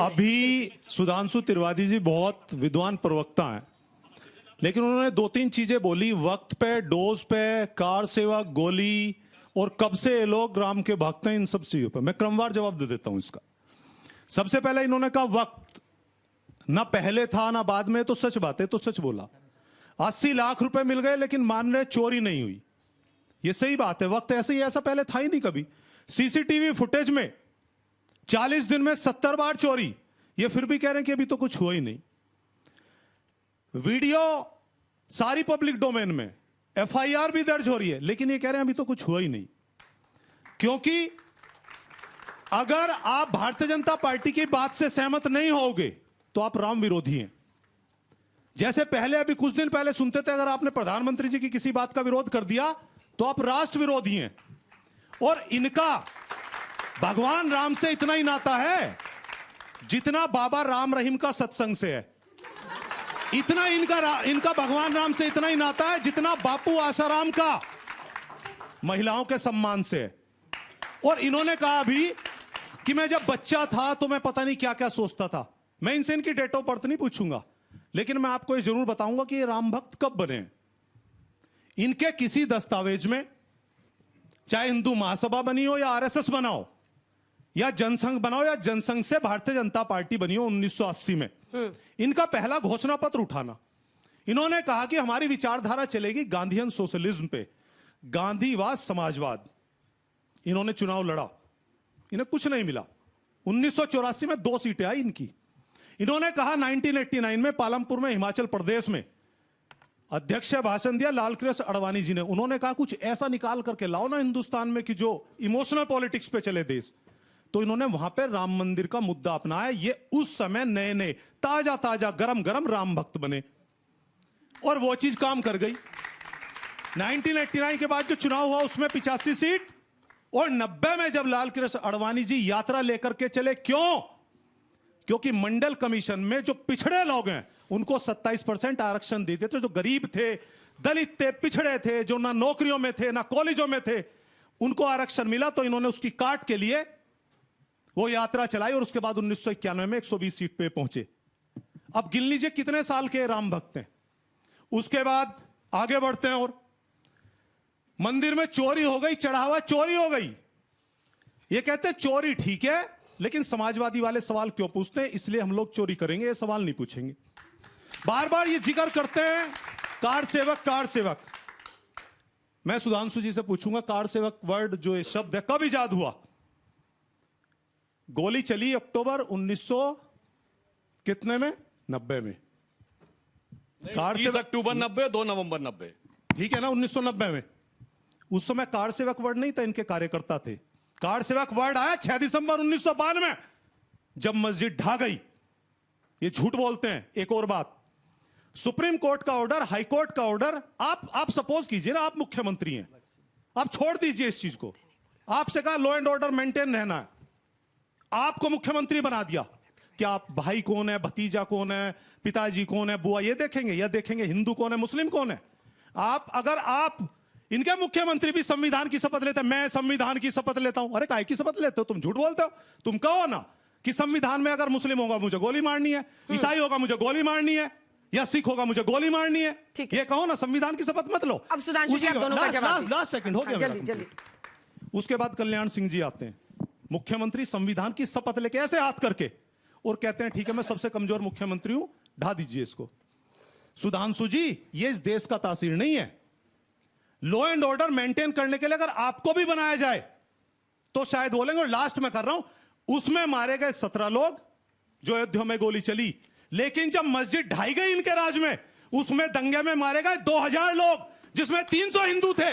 अभी सुधांशु त्रिवेदी जी बहुत विद्वान प्रवक्ता हैं, लेकिन उन्होंने 2-3 चीजें बोली वक्त पे, डोज पे, कार सेवा, गोली और कब से ये लोग राम के भक्त हैं, इन सब चीजों पे मैं क्रमवार जवाब दे देता हूं इसका। सबसे पहले इन्होंने कहा वक्त ना पहले था ना बाद में, तो सच बात है, तो सच बोला। 80 लाख रुपए मिल गए लेकिन मान रहे चोरी नहीं हुई, ये सही बात है। वक्त ऐसे ही, ऐसा पहले था ही नहीं कभी। सीसीटीवी फुटेज में 40 दिन में 70 बार चोरी, ये फिर भी कह रहे हैं कि अभी तो कुछ हुआ ही नहीं। वीडियो सारी पब्लिक डोमेन में, एफआईआर भी दर्ज हो रही है, लेकिन ये कह रहे हैं अभी तो कुछ हुआ ही नहीं। क्योंकि अगर आप भारतीय जनता पार्टी की बात से सहमत नहीं होगे तो आप राम विरोधी हैं। जैसे पहले, अभी कुछ दिन पहले सुनते थे अगर आपने प्रधानमंत्री जी की किसी बात का विरोध कर दिया तो आप राष्ट्र विरोधी हैं। और इनका भगवान राम से इतना ही नाता है जितना बाबा राम रहीम का सत्संग से है। इतना इनका भगवान राम से इतना ही नाता है जितना बापू आसाराम का महिलाओं के सम्मान से है। और इन्होंने कहा अभी कि मैं जब बच्चा था तो मैं पता नहीं क्या क्या सोचता था। मैं इनसे इनकी डेट ऑफ बर्थ नहीं पूछूंगा, लेकिन मैं आपको ये जरूर बताऊंगा कि ये राम भक्त कब बने। इनके किसी दस्तावेज में, चाहे हिंदू महासभा बनी हो या आरएसएस बनाओ या जनसंघ बनाओ या जनसंघ से भारतीय जनता पार्टी बनी हो 1980 में, इनका पहला घोषणा पत्र उठाना, इन्होंने कहा कि हमारी विचारधारा चलेगी गांधीयन सोशलिज्म पे, गांधीवाद समाजवाद। इन्होंने चुनाव लड़ा, इन्हें कुछ नहीं मिला। 1984 में 2 सीटें आई इनकी। इन्होंने कहा 1989 में पालमपुर में हिमाचल प्रदेश में अध्यक्ष भाषण दिया लालकृष्ण आडवाणी जी ने। उन्होंने कहा कुछ ऐसा निकाल करके लाओ ना हिंदुस्तान में कि जो इमोशनल पॉलिटिक्स पे चले देश। तो इन्होंने वहां पे राम मंदिर का मुद्दा अपनाया। ये उस समय नए नए ताजा ताजा गरम गरम राम भक्त बने और वो चीज काम कर गई। 1989 के बाद जो चुनाव हुआ उसमें 85 सीट, और 90 में जब लालकृष्ण आडवाणी जी यात्रा लेकर के चले, क्यों? क्योंकि मंडल कमीशन में जो पिछड़े लोग हैं उनको 27% आरक्षण देते थे। जो गरीब थे, दलित थे, पिछड़े थे, जो ना नौकरियों में थे ना कॉलेजों में थे, उनको आरक्षण मिला। तो इन्होंने उसकी काट के लिए वो यात्रा चलाई और उसके बाद 1991 में 120 सीट पे पहुंचे। अब गिन लीजिए कितने साल के राम भक्त हैं। उसके बाद आगे बढ़ते हैं और मंदिर में चोरी हो गई, चढ़ावा चोरी हो गई। ये कहते हैं चोरी ठीक है, लेकिन समाजवादी वाले सवाल क्यों पूछते हैं? इसलिए हम लोग चोरी करेंगे, ये सवाल नहीं पूछेंगे। बार बार ये जिक्र करते हैं कार सेवक, कार सेवक। मैं सुधांशु जी से पूछूंगा, कार सेवक वर्ड जो ये शब्द है कब इजाद हुआ? गोली चली अक्टूबर 1900 कितने में? 90 में। कार सेवक अक्टूबर 90, 2 नवंबर 90, ठीक है ना, 1990 में। उस समय कार सेवक वर्ड नहीं था, इनके कार्यकर्ता थे। कार सेवक वर्ड आया 6 दिसंबर 1992 में, जब मस्जिद ढा गई। ये झूठ बोलते हैं। एक और बात, सुप्रीम कोर्ट का ऑर्डर, हाई कोर्ट का ऑर्डर, आप सपोज कीजिए ना आप मुख्यमंत्री हैं, आप छोड़ दीजिए इस चीज को, आपसे कहा लॉ एंड ऑर्डर मेंटेन रहना है, आपको मुख्यमंत्री बना दिया। क्या आप भाई कौन है, भतीजा कौन है, पिताजी कौन है, बुआ, ये देखेंगे? या देखेंगे हिंदू कौन है, मुस्लिम कौन है? अगर आप इनके मुख्यमंत्री भी संविधान की शपथ लेते हैं, मैं संविधान की शपथ लेता हूं। अरे काहे की शपथ लेते हो? तुम झूठ बोलते हो। तुम कहो ना कि संविधान में अगर मुस्लिम होगा मुझे गोली मारनी है, ईसाई होगा मुझे गोली मारनी है, या सिख होगा मुझे गोली मारनी है। ये कहो ना, संविधान की शपथ मत लो। अब सुधांशु जी आप दोनों का जवाब लास्ट सेकंड हो गया, जल्दी जल्दी। उसके बाद कल्याण सिंह जी आते हैं, मुख्यमंत्री संविधान की शपथ लेके ऐसे हाथ करके, और कहते हैं ठीक है मैं सबसे कमजोर मुख्यमंत्री हूं, ढा दीजिए इसको। सुधांशु जी, ये इस देश का तासीर नहीं है। लॉ एंड ऑर्डर मेंटेन करने के लिए अगर आपको भी बनाया जाए तो शायद बोलेंगे। और लास्ट में कर रहा हूं, उसमें मारे गए 17 लोग जो अयोध्या में गोली चली, लेकिन जब मस्जिद ढाई गई इनके राज में, उसमें दंगे में मारे गए 2000 लोग, जिसमें 300 हिंदू थे।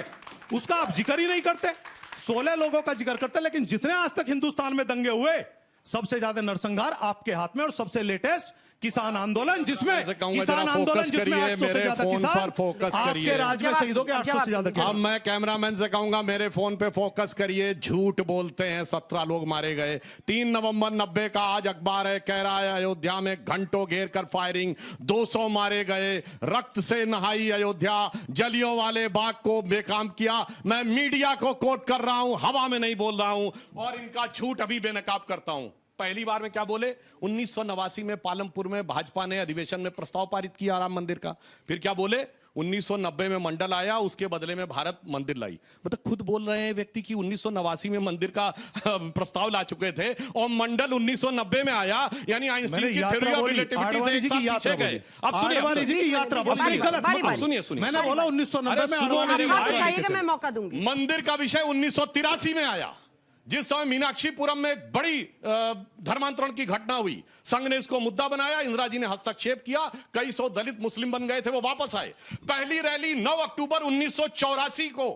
उसका आप जिक्र ही नहीं करते। 16 लोगों का जिक्र करते, लेकिन जितने आज तक हिंदुस्तान में दंगे हुए, सबसे ज्यादा नरसंहार आपके हाथ में, और सबसे लेटेस्ट किसान आंदोलन, जिसमें किसान आंदोलन जिसमें 800 से ज्यादा किसान, आपके राज्य में शहीद हो गए 800 से ज्यादा किसान। अब मैं कैमरामैन से कहूंगा मेरे फोन पे फोकस करिए। झूठ बोलते हैं, 17 लोग मारे गए। 3 नवंबर 90 का आज अखबार है, कह रहा है अयोध्या में घंटों घेर कर फायरिंग, 200 मारे गए, रक्त से नहाई अयोध्या, जलियों वाले बाग को बेकाम किया। मैं मीडिया को कोट कर रहा हूं, हवा में नहीं बोल रहा हूं, और इनका झूठ अभी बेनकाब करता हूं। पहली बार में क्या बोले, 1989 में पालमपुर में भाजपा ने अधिवेशन में प्रस्ताव पारित किया राम मंदिर का। फिर क्या बोले, 1990 में मंडल आया, उसके बदले में भारत मंदिर लाई। मतलब खुद बोल रहे हैं व्यक्ति की 1989 में मंदिर का प्रस्ताव ला चुके थे और मंडल 1990 में आया, यानी आइंस्टीन की थ्योरी ऑफ रिलेटिविटी से एक साथ पीछे गए। अब आडवाणी जी की यात्रा बोली, गलत। सुनिए, मैंने बोला 1990 में आडवाणी जी आप बताइएगा, मैं मौका दूंगी। मंदिर का विषय 1983 में आया, जिस समय मीनाक्षीपुरम में एक बड़ी धर्मांतरण की घटना हुई। संघ ने इसको मुद्दा बनाया, इंदिरा जी ने हस्तक्षेप किया, कई सौ दलित मुस्लिम बन गए थे, वो वापस आए। पहली रैली 9 अक्टूबर 1984 को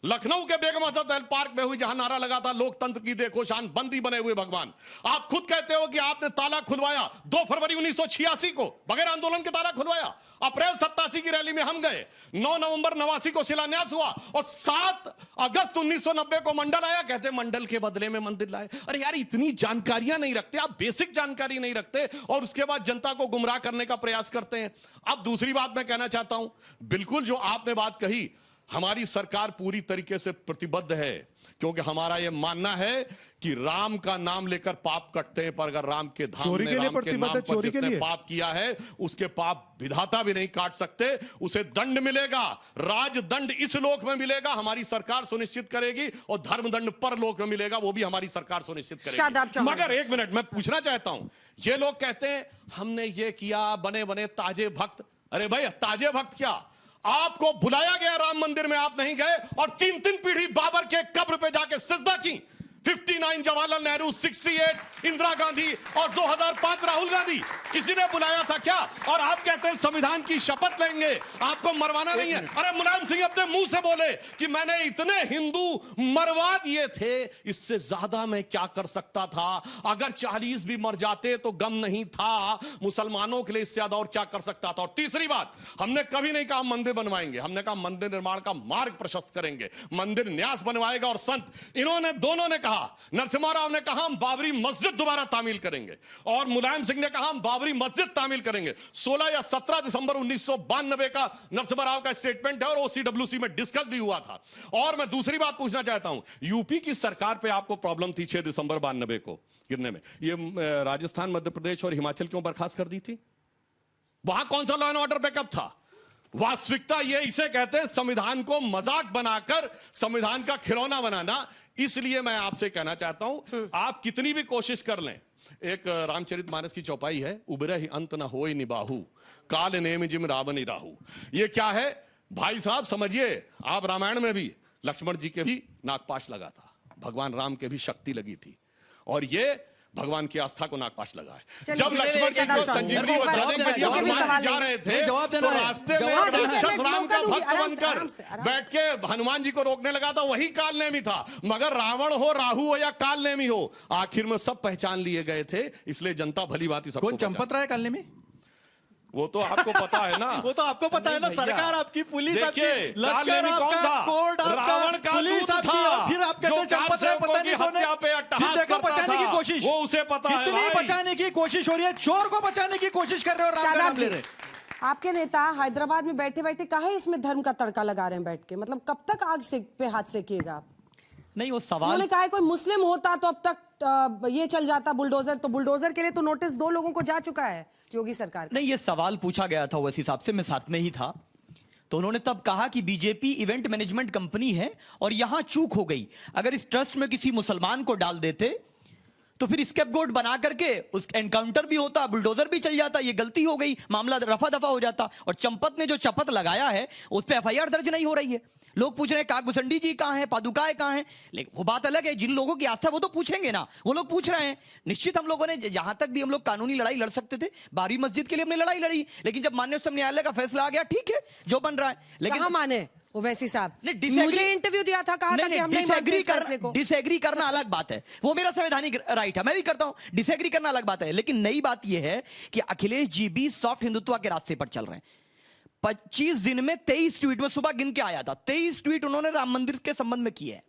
लखनऊ के बेगम हजरत पार्क में हुई, जहां नारा लगा था लोकतंत्र की देखो शान, बंदी बने हुए भगवान। आप खुद कहते हो कि आपने ताला खुलवाया 2 फरवरी 1986 को, बगैर आंदोलन के ताला खुलवाया। अप्रैल 87 की रैली में हम गए, 9 नवंबर 89 को शिलान्यास हुआ और 7 अगस्त 1990 को मंडल आया। कहते मंडल के बदले में मंदिर लाए। अरे यार, इतनी जानकारियां नहीं रखते आप, बेसिक जानकारी नहीं रखते और उसके बाद जनता को गुमराह करने का प्रयास करते हैं। अब दूसरी बात मैं कहना चाहता हूं, बिल्कुल जो आपने बात कही, हमारी सरकार पूरी तरीके से प्रतिबद्ध है, क्योंकि हमारा यह मानना है कि राम का नाम लेकर पाप कटते हैं, पर अगर राम के धाम में राम के नाम पर जिसने पाप किया है उसके पाप विधाता भी नहीं काट सकते। उसे दंड मिलेगा, राजदंड इस लोक में मिलेगा, हमारी सरकार सुनिश्चित करेगी, और धर्मदंड पर लोक में मिलेगा, वो भी हमारी सरकार सुनिश्चित करेगी। मगर एक मिनट मैं पूछना चाहता हूं, ये लोग कहते हैं हमने ये किया, बने बने ताजे भक्त। अरे भाई, ताजे भक्त क्या, आपको बुलाया गया राम मंदिर में, आप नहीं गए और 3 पीढ़ी बाबर के कब्र पे जाके सिजदा की। 59 जवाहरलाल नेहरू, 68 इंदिरा गांधी और 2005 राहुल गांधी, किसी ने बुलाया था क्या? और आप कहते हैं संविधान की शपथ लेंगे, आपको मरवाना नहीं है। अरे मुलायम सिंह अपने मुंह से बोले कि मैंने इतने हिंदू मरवा दिए थे, इससे ज्यादा मैं क्या कर सकता था, अगर 40 भी मर जाते तो गम नहीं था, मुसलमानों के लिए इससे ज्यादा और क्या कर सकता था। और तीसरी बात, हमने कभी नहीं कहा मंदिर बनवाएंगे, हमने कहा मंदिर निर्माण का मार्ग प्रशस्त करेंगे, मंदिर न्यास बनवाएगा और संत। इन्होंने दोनों ने कहा, नरसिम्हा राव ने कहा हम बाबरी मस्जिद दोबारा तामील करेंगे, और मुलायम सिंह ने कहा हम बाबरी मस्जिद तामील करेंगे। 16 या 17 दिसंबर 1992 का नरसिम्हा राव का स्टेटमेंट है और ओसीडब्ल्यूसी में डिस्कस भी हुआ था। और मैं दूसरी बात पूछना चाहता हूं, यूपी की सरकार पे आपको प्रॉब्लम थी 6 दिसंबर 92 को गिरने में, ये राजस्थान, मध्य प्रदेश और हिमाचल क्यों बर्खास्त कर दी थी? वहां कौन सा लॉ एंड ऑर्डर बैकअप था? वास्तविकता ये इसे कहते हैं संविधान को मजाक बनाकर संविधान का खिलौना बनाना। इसलिए मैं आपसे कहना चाहता हूं, आप कितनी भी कोशिश कर लें, एक रामचरितमानस की चौपाई है, उबरे ही अंत न होय निबाहु, काल नेम जिम रावण राहु। ये क्या है भाई साहब, समझिए आप, रामायण में भी लक्ष्मण जी के भी नागपाश लगा था, भगवान राम के भी शक्ति लगी थी, और ये भगवान की आस्था को नागपाश लगा है। जब लक्ष्मण जी को संजीवनी बताने के लिए हनुमान जा रहे थे, तो रास्ते में राक्षस राम का भक्त बनकर बैठ के हनुमान जी को रोकने लगा था, वही कालनेमी था। मगर रावण हो, राहु हो या कालनेमी हो, आखिर में सब पहचान लिए गए थे, इसलिए जनता भली भांति सबको। कौन चंपत राय कालनेमी? वो तो आपको पता है ना। वो तो आपको पता है ना, सरकार आपकी, पुलिस आपकी, लश्कर कौन आपका, था? कोर्ट आपका, रावण का पुलिस आपकी, और फिर आप कहते हैं चंपत राय पता नहीं कौन है। फिर देखो बचाने की कोशिश, वो उसे पता है, कितनी बचाने की कोशिश हो रही है, चोर को बचाने की कोशिश कर रहे हो, राम का नाम ले रहे। आपके नेता हैदराबाद में बैठे बैठे कहा है इसमें धर्म का तड़का लगा रहे हैं बैठ के, मतलब कब तक आग से पे हाथ सेकिएगा आप? नहीं, वो सवाल उन्होंने कहा है कोई मुस्लिम होता तो अब तक ये चल जाता बुलडोजर, तो बुलडोजर के लिए तो नोटिस 2 लोगों को जा चुका है योगी सरकार। नहीं, ये सवाल पूछा गया था उस हिसाब से, मैं साथ में ही था, तो उन्होंने तब कहा कि बीजेपी इवेंट मैनेजमेंट कंपनी है और यहां चूक हो गई, अगर इस ट्रस्ट में किसी मुसलमान को डाल देते तो फिर स्केपगोट बना करके उस एनकाउंटर भी होता, बुलडोजर भी चल जाता, ये गलती हो गई, मामला रफा दफा हो जाता। और चंपत ने जो शपथ लगाया है उस पर एफआईआर दर्ज नहीं हो रही है। लोग पूछ रहे हैं काकभूषणी जी कहां हैं, पादुकाएं कहां हैं, लेकिन वो बात अलग है, जिन लोगों की आस्था वो तो पूछेंगे ना, वो लोग पूछ रहे हैं। निश्चित हम लोगों ने जहां तक भी हम लोग कानूनी लड़ाई लड़ सकते थे, बाबरी मस्जिद के लिए हमने लड़ाई लड़ी, लेकिन जब माननीय उच्चतम न्यायालय का फैसला आ गया, ठीक है जो बन रहा है, लेकिन कहां माने ओवैसी साहब? नहीं, मुझे इंटरव्यू दिया था, कहा था कि हम नहीं मानते इस फैसले को। डिसएग्री करना अलग बात है, वो मेरा संवैधानिक राइट है, मैं भी करता हूं, डिसएग्री करना अलग बात है। लेकिन नई बात यह है कि अखिलेश जी भी सॉफ्ट हिंदुत्व के रास्ते पर चल रहे हैं। 25 दिन में 23 ट्वीट में सुबह गिन के आया था, 23 ट्वीट उन्होंने राम मंदिर के संबंध में किए हैं।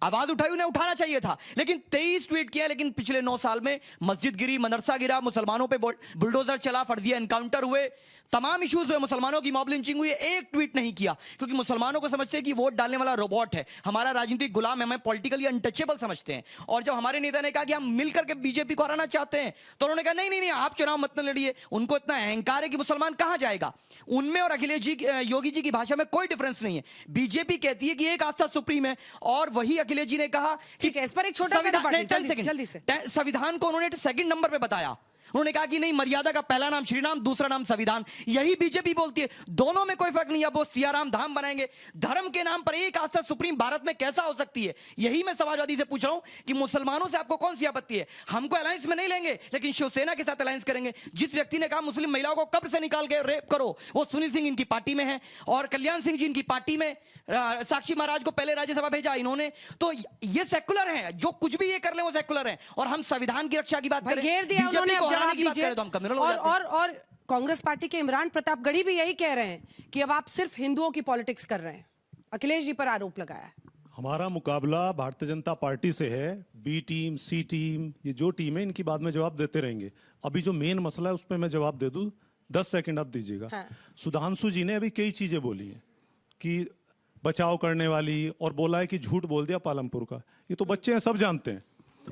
आवाज उठाई, उन्हें उठाना चाहिए था, लेकिन 23 ट्वीट किया। लेकिन पिछले 9 साल में मस्जिद गिरी, मदरसा गिरा, मुसलमानों पे बुलडोजर चला, फर्जिया एनकाउंटर हुए, तमाम इश्यूज हुए, मुसलमानों की मॉब लिंचिंग हुई, एक ट्वीट नहीं किया, क्योंकि मुसलमानों को समझते हैं कि वोट डालने वाला रोबोट है, हमारा राजनीतिक गुलाम है, हमें पॉलिटिकली अनटचेबल समझते हैं। और जब हमारे नेता ने कहा कि हम मिलकर के बीजेपी को हराना चाहते हैं, तो उन्होंने कहा नहीं नहीं नहीं, आप चुनाव मत लड़िए। उनको इतना अहंकार है कि मुसलमान कहां जाएगा। उनमें और अखिलेश जी, योगी जी की भाषा में कोई डिफरेंस नहीं है। बीजेपी कहती है कि एक आस्था सुप्रीम है, और वही अखिलेश जी ने कहा ठीक है, इस पर एक छोटा सा डिपार्टमेंट, जल्दी से संविधान को उन्होंने सेकंड नंबर पे बताया। उन्होंने कहा कि नहीं, मर्यादा का पहला नाम श्री राम, दूसरा नाम संविधान। यही बीजेपी बोलती है, दोनों में कोई फर्क नहीं है। अब वो सियाराम धाम बनाएंगे, धर्म के नाम पर एक आस्था सुप्रीम भारत में कैसा हो सकती है। यही मैं समाजवादी से पूछ रहा हूं कि मुसलमानों से आपको कौन सी आपत्ति है। हमको अलायंस में नहीं लेंगे, लेकिन शिवसेना के साथ अलायंस करेंगे। जिस व्यक्ति ने कहा मुस्लिम महिलाओं को कब्र से निकाल के रेप करो, वो सुनील सिंह इनकी पार्टी में है, और कल्याण सिंह जी इनकी पार्टी में, साक्षी महाराज को पहले राज्यसभा भेजा इन्होंने। तो ये सेकुलर है, जो कुछ भी ये कर ले वो सेकुलर है। और हम संविधान की रक्षा की बात करें, घेर दिया उन्होंने, अब जवाब दीजिए। तो हम कम्युनल हो जाते हैं। और कांग्रेस पार्टी के इमरान प्रतापगढ़ी भी यही कह रहे हैं कि अब आप सिर्फ हिंदुओं की पॉलिटिक्स कर रहे हैं। अखिलेश जी पर आरोप लगाया है। हमारा मुकाबला भारतीय जनता पार्टी से है। बी टीम, सी टीम, ये जो टीम है, इनकी बाद में जवाब देते रहेंगे। अभी जो मेन मसला है उस पर मैं जवाब दे दूं, 10 सेकंड आप दीजिएगा। हाँ। सुधांशु जी ने अभी कई चीजें बोली हैं कि बचाव करने वाली, और बोला है कि झूठ बोल दिया पालमपुर का। ये तो बच्चे हैं, सब जानते हैं।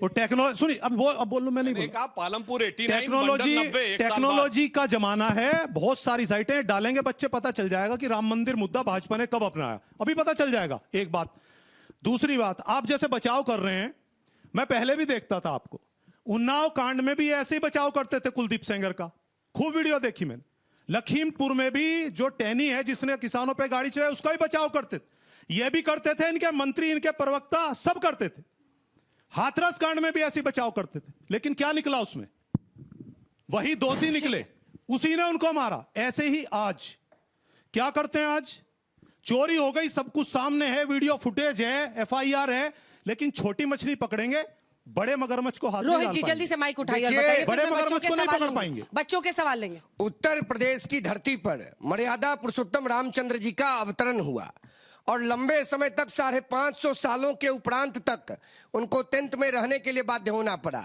और टेक्नोलॉजी, सुनिए, अब बोल लो, मैं नहीं बोल। पालमपुर 89, टेक्नोलॉजी का जमाना है। बहुत सारी साइटें डालेंगे बच्चे, पता चल जाएगा कि राम मंदिर मुद्दा भाजपा ने कब अपनाया, अभी पता चल जाएगा। एक बात। दूसरी बात, आप जैसे बचाव कर रहे हैं, मैं पहले भी देखता था आपको। उन्नाव कांड में भी ऐसे ही बचाव करते थे कुलदीप सेंगर का, खूब वीडियो देखी मैंने। लखीमपुर में भी जो टैनी है जिसने किसानों पे गाड़ी चलाई, उसका भी बचाव करते थे। ये भी करते थे, इनके मंत्री, इनके प्रवक्ता सब करते थे। हाथरस कांड में भी ऐसे बचाव करते थे, लेकिन क्या निकला उसमें? वही दोषी निकले, उसी ने उनको मारा। ऐसे ही आज क्या करते हैं? आज चोरी हो गई, सब कुछ सामने है, वीडियो फुटेज है, FIR है, लेकिन छोटी मछली पकड़ेंगे, बड़े मगरमच्छ को हाथ में रोहित डाल जी पाएंगे। जल्दी से माइक उठाइए और बताइए, बड़े फिर मैं मगरमच्छ को नहीं पकड़ पाएंगे। बच्चों के सवाल लेंगे। उत्तर प्रदेश की धरती पर मर्यादा पुरुषोत्तम रामचंद्र जी का अवतरण हुआ, और लंबे समय तक 550 सालों के उपरांत तक उनको टेंट में रहने के लिए बाध्य होना पड़ा।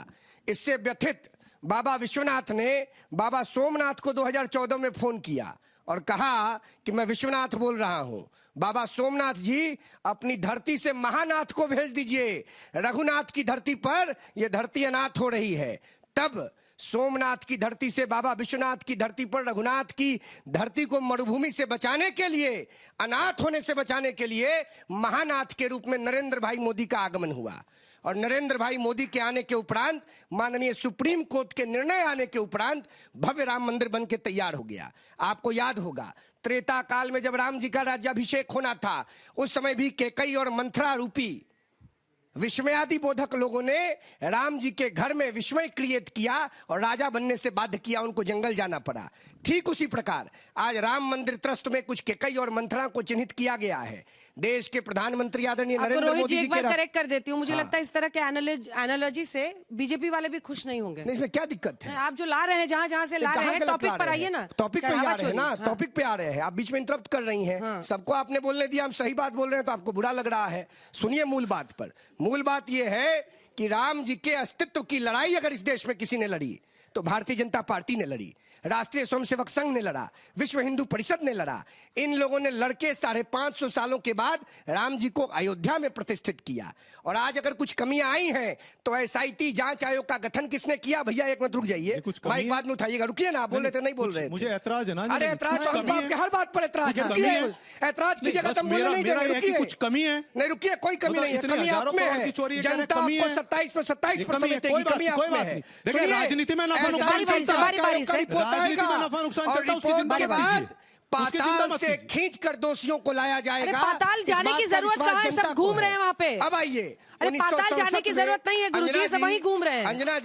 इससे व्यथित बाबा विश्वनाथ ने बाबा सोमनाथ को 2014 में फोन किया और कहा कि मैं विश्वनाथ बोल रहा हूं, बाबा सोमनाथ जी अपनी धरती से महानाथ को भेज दीजिए, रघुनाथ की धरती पर यह धरती अनाथ हो रही है। तब सोमनाथ की धरती से बाबा विश्वनाथ की धरती पर रघुनाथ की धरती को मरुभूमि से बचाने के लिए, अनाथ होने से बचाने के लिए महानाथ के रूप में नरेंद्र भाई मोदी का आगमन हुआ। और नरेंद्र भाई मोदी के आने के उपरांत, माननीय सुप्रीम कोर्ट के निर्णय आने के उपरांत भव्य राम मंदिर बन के तैयार हो गया। आपको याद होगा त्रेता काल में जब राम जी का राज्याभिषेक होना था, उस समय भी केकई और मंथरा रूपी विस्मयादि बोधक लोगों ने राम जी के घर में विस्मय क्रिएट किया और राजा बनने से बाध्य किया, उनको जंगल जाना पड़ा। ठीक उसी प्रकार आज राम मंदिर ट्रस्ट में कुछ केकई और मंथरा को चिन्हित किया गया है। देश के प्रधानमंत्री आदरणीय नरेंद्र मोदी जी एक बार करेक्ट कर देती हूँ, मुझे लगता है इस तरह के एनालॉजी से बीजेपी वाले भी खुश नहीं होंगे। नहीं, इसमें क्या दिक्कत है? आप जो ला रहे हैं, जहां से ला रहे हैं, टॉपिक पर आइए ना। टॉपिक पे आ रहे हैं ना, टॉपिक पे आ रहे हैं। आप बीच में इंटरप्ट कर रही हैं। सबको आपने बोलने दिया, हम सही बात बोल रहे हैं तो आपको बुरा लग रहा है। सुनिए मूल बात पर। मूल बात यह है कि राम जी के अस्तित्व की लड़ाई अगर इस देश में किसी ने लड़ी तो भारतीय जनता पार्टी ने लड़ी, राष्ट्रीय स्वयंसेवक संघ ने लड़ा, विश्व हिंदू परिषद ने लड़ा। इन लोगों ने लड़के 550 सालों के बाद राम जी को अयोध्या में प्रतिष्ठित किया। और आज अगर कुछ कमियां आई हैं तो SIT जांच आयोग का गठन किसने किया? भैया एक मिनट रुक जाइए, माइक बाद में उठाइएगा। रुकिए ना, बोल रहे थे, नहीं बोल रहे थे। मुझे ऐतराज है ना। अरे ऐतराज आपके हर बात पर ऐतराज है। ऐतराज की जगह तुम बोलने नहीं देंगे। रुकिए, कुछ कमी है? नहीं रुकिए, कोई कमी नहीं है। कमी आप में है। जनता आपको 27 में 27% देगी, कमी आप में है। देखिए, राजनीति में नफा नुकसान चलता है। और रिपोर्ट के बाद पाताल से खींचकर दोषियों को लाया जाएगा। पाताल जाने की जरूरत कहाँ है? सब घूम रहे हैं वहाँ पे। अब आइए, अरे पाताल जाने की जरूरत नहीं है गुरुजी, सब वहीं घूम रहे हैं। अंजना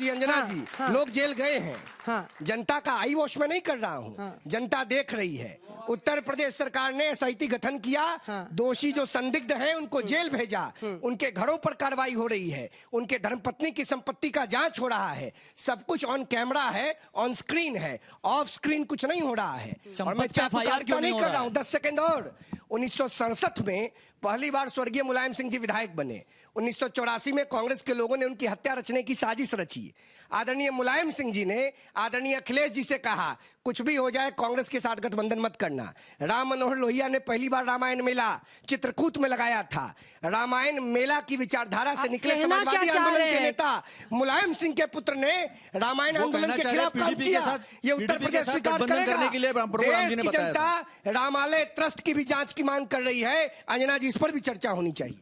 जी, लोग जेल गए हैं। जनता का आई वॉश में नहीं कर रहा हूँ, जनता देख रही है। उत्तर प्रदेश सरकार ने SIT गठन किया, दोषी जो संदिग्ध हैं उनको जेल भेजा, उनके घरों पर कार्रवाई हो रही है, उनके धर्मपत्नी की संपत्ति का जांच हो रहा है। सब कुछ ऑन कैमरा है, ऑन स्क्रीन है, ऑफ स्क्रीन कुछ नहीं हो रहा है। और मैं चापूकारिता नहीं कर रहा हूं। 10 सेकंड और। 1967 में पहली बार स्वर्गीय मुलायम सिंह जी विधायक बने। 1984 में कांग्रेस के लोगों ने उनकी हत्या रचने की साजिश रची। आदरणीय मुलायम सिंह जी ने आदरणीय अखिलेश जी से कहा, कुछ भी हो जाए कांग्रेस के साथ गठबंधन मत करना। राम मनोहर लोहिया ने पहली बार रामायण मेला चित्रकूट में लगाया था। रामायण मेला की विचारधारा से निकले कहना समाजवादी क्या चाह आंदोलन रहे के हैं? नेता मुलायम सिंह के पुत्र ने रामायण वो आंदोलन कहना के चाह रहे खिलाफ काम PDP के किया। साथ- ये उत्तर PDP के प्रदेश साथ स्वीकार गठबंधन करेगा। करने के लिए प्रभु राम जी ने देश की बताया था। जनता रामालय ट्रस्ट की भी जांच की मांग कर रही है। अंजना जी, इस पर भी चर्चा होनी चाहिए।